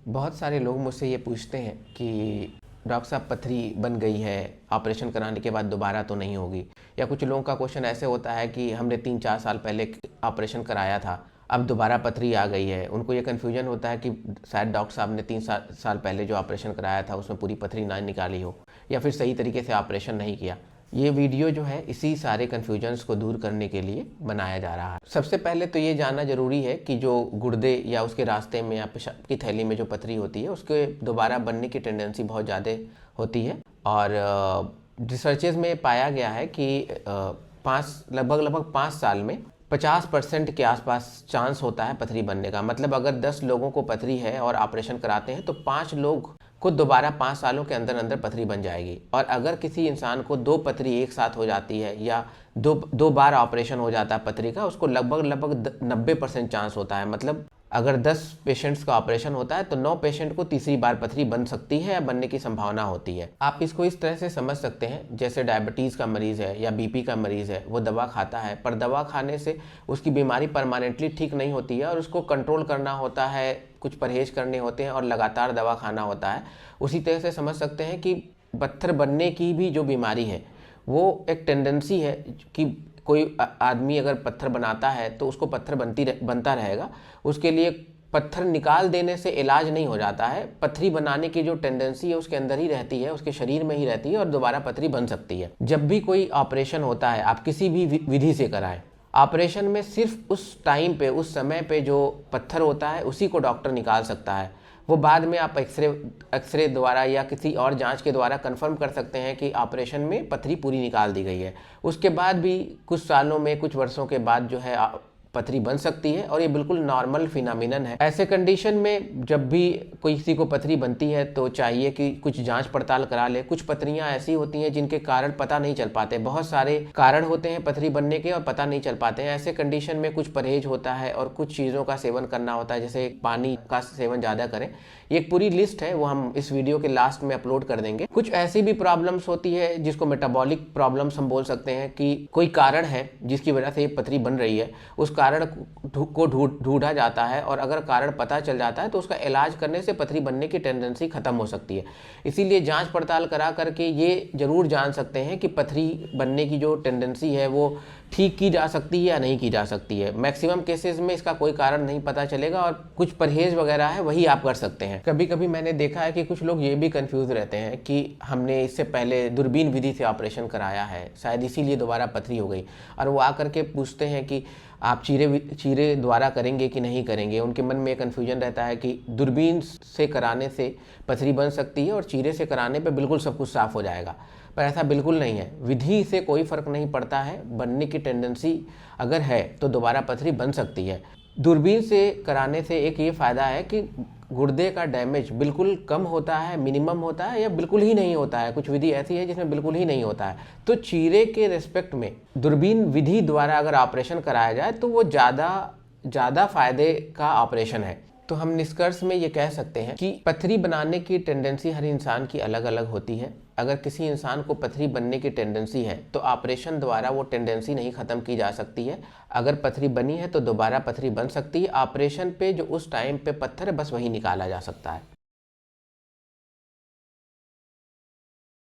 बहुत सारे लोग मुझसे ये पूछते हैं कि डॉक्टर साहब पथरी बन गई है, ऑपरेशन कराने के बाद दोबारा तो नहीं होगी। या कुछ लोगों का क्वेश्चन ऐसे होता है कि हमने 3-4 साल पहले ऑपरेशन कराया था, अब दोबारा पथरी आ गई है। उनको ये कन्फ्यूजन होता है कि शायद डॉक्टर साहब ने 3 साल पहले जो ऑपरेशन कराया था उसमें पूरी पथरी ना निकाली हो, या फिर सही तरीके से ऑपरेशन नहीं किया। ये वीडियो जो है इसी सारे कन्फ्यूजन्स को दूर करने के लिए बनाया जा रहा है। सबसे पहले तो ये जानना जरूरी है कि जो गुर्दे या उसके रास्ते में या पेशाब की थैली में जो पथरी होती है उसके दोबारा बनने की टेंडेंसी बहुत ज़्यादा होती है। और रिसर्चेज में पाया गया है कि लगभग 5 साल में 50% के आसपास चांस होता है पथरी बनने का। मतलब अगर 10 लोगों को पथरी है और ऑपरेशन कराते हैं तो 5 लोग को दोबारा 5 सालों के अंदर अंदर पथरी बन जाएगी। और अगर किसी इंसान को 2 पथरी एक साथ हो जाती है या दो बार ऑपरेशन हो जाता है पथरी का, उसको लगभग 90% चांस होता है। मतलब अगर 10 पेशेंट्स का ऑपरेशन होता है तो 9 पेशेंट को तीसरी बार पथरी बन सकती है या बनने की संभावना होती है। आप इसको इस तरह से समझ सकते हैं, जैसे डायबिटीज़ का मरीज़ है या बीपी का मरीज़ है, वो दवा खाता है, पर दवा खाने से उसकी बीमारी परमानेंटली ठीक नहीं होती है और उसको कंट्रोल करना होता है, कुछ परहेज करने होते हैं और लगातार दवा खाना होता है। उसी तरह से समझ सकते हैं कि पत्थर बनने की भी जो बीमारी है वो एक टेंडेंसी है कि कोई आदमी अगर पत्थर बनाता है तो उसको पत्थर बनता रहेगा। उसके लिए पत्थर निकाल देने से इलाज नहीं हो जाता है। पथरी बनाने की जो टेंडेंसी है उसके अंदर ही रहती है, उसके शरीर में ही रहती है और दोबारा पथरी बन सकती है। जब भी कोई ऑपरेशन होता है, आप किसी भी विधि से कराएं, ऑपरेशन में सिर्फ उस टाइम पे, उस समय पे जो पत्थर होता है उसी को डॉक्टर निकाल सकता है। वो बाद में आप एक्सरे द्वारा या किसी और जांच के द्वारा कंफर्म कर सकते हैं कि ऑपरेशन में पथरी पूरी निकाल दी गई है। उसके बाद भी कुछ सालों में, कुछ वर्षों के बाद जो है पथरी बन सकती है और ये बिल्कुल नॉर्मल फिनोमिनन है। ऐसे कंडीशन में जब भी कोई किसी को पथरी बनती है तो चाहिए कि कुछ जांच पड़ताल करा ले। कुछ पथरियां ऐसी होती हैं जिनके कारण पता नहीं चल पाते। बहुत सारे कारण होते हैं पथरी बनने के और पता नहीं चल पाते हैं। ऐसे कंडीशन में कुछ परहेज होता है और कुछ चीज़ों का सेवन करना होता है, जैसे पानी का सेवन ज़्यादा करें। ये एक पूरी लिस्ट है, वो हम इस वीडियो के लास्ट में अपलोड कर देंगे। कुछ ऐसी भी प्रॉब्लम्स होती है जिसको मेटाबॉलिक प्रॉब्लम्स हम बोल सकते हैं, कि कोई कारण है जिसकी वजह से ये पथरी बन रही है, उस कारण को ढूंढा जाता है और अगर कारण पता चल जाता है तो उसका इलाज करने से पथरी बनने की टेंडेंसी खत्म हो सकती है। इसीलिए जांच पड़ताल करा करके ये जरूर जान सकते हैं कि पथरी बनने की जो टेंडेंसी है वो ठीक की जा सकती है या नहीं की जा सकती है। मैक्सिमम केसेस में इसका कोई कारण नहीं पता चलेगा और कुछ परहेज वगैरह है वही आप कर सकते हैं। कभी कभी मैंने देखा है कि कुछ लोग ये भी कंफ्यूज रहते हैं कि हमने इससे पहले दूरबीन विधि से ऑपरेशन कराया है, शायद इसीलिए दोबारा पथरी हो गई, और वो आकर के पूछते हैं कि आप चीरे द्वारा करेंगे कि नहीं करेंगे। उनके मन में कन्फ्यूजन रहता है कि दूरबीन से कराने से पथरी बन सकती है और चीरे से कराने पे बिल्कुल सब कुछ साफ हो जाएगा, पर ऐसा बिल्कुल नहीं है। विधि से कोई फर्क नहीं पड़ता है। बनने की टेंडेंसी अगर है तो दोबारा पथरी बन सकती है। दूरबीन से कराने से एक ये फ़ायदा है कि गुर्दे का डैमेज बिल्कुल कम होता है, मिनिमम होता है या बिल्कुल ही नहीं होता है। कुछ विधि ऐसी है जिसमें बिल्कुल ही नहीं होता है। तो चीरे के रिस्पेक्ट में दूरबीन विधि द्वारा अगर ऑपरेशन कराया जाए तो वो ज़्यादा फायदे का ऑपरेशन है। तो हम निष्कर्ष में ये कह सकते हैं कि पथरी बनाने की टेंडेंसी हर इंसान की अलग अलग होती है। अगर किसी इंसान को पथरी बनने की टेंडेंसी है तो ऑपरेशन द्वारा वो टेंडेंसी नहीं ख़त्म की जा सकती है। अगर पथरी बनी है तो दोबारा पथरी बन सकती है। ऑपरेशन पे जो उस टाइम पे पत्थर है बस वही निकाला जा सकता है।